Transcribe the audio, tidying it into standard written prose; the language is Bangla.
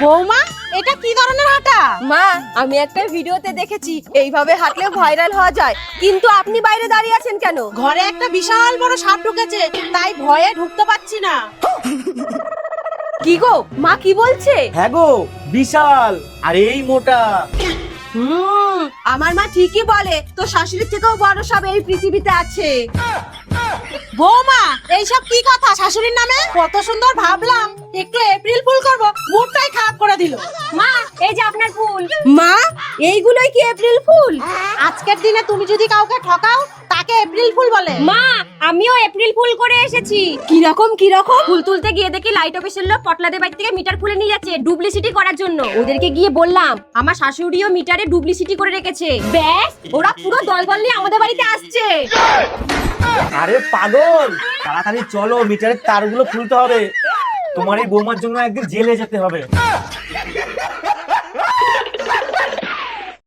বৌমা, এটা কি ধরনের হাঁটা? মা, আমি একটা ভিডিওতে দেখেছি এইভাবে হাঁটলে ভাইরাল হওয়া যায়, কিন্তু আপনি বাইরে দাঁড়িয়ে আছেন কেন? ঘরে একটা বিশাল বড় সাপ ঢুকেছে, তাই ভয়ে ঢুকতে পারছি না। কি গো, মা কি বলছে? হ্যাঁ গো, বিশাল আর এই মোটা। আমার মা ঠিকই বলে, তো শাশুড়ির থেকেও বড় সব এই পৃথিবীতে আছে। বৌমা, এইসব কি কথা? শাশুড়ির নামে কত সুন্দর ভাবলাম একটু এপ্রিল ফুল করব, মুডটাই খারাপ করে দিল। মা, এই যে আপনার ফুল। মা, এইগুলোই কি এপ্রিল ফুল? আজকের দিনে তুমি যদি কাউকে ঠকাও, তাকে এপ্রিল ফুল বলে। মা, আমিও এপ্রিল ফুল করে এসেছি। কি রকম কি রকম? ফুল তুলতে গিয়ে দেখি লাইট অফিসের লোক পটলাদের বাড়ি থেকে মিটার খুলে নিয়ে যাচ্ছে ডুপ্লিসিটি করার জন্য। ওদেরকে গিয়ে বললাম আমার শাশুড়িও মিটারে ডুপ্লিসিটি করে রেখেছে। ব্যাস, ওরা পুরো দলবল নিয়ে আমাদের বাড়িতে আসছে। আরে পাগল, তাড়াতাড়ি চলো, মিটারের তারগুলো খুলতে হবে। তোমার এই বৌমার জন্য একদিন জেলে যেতে হবে।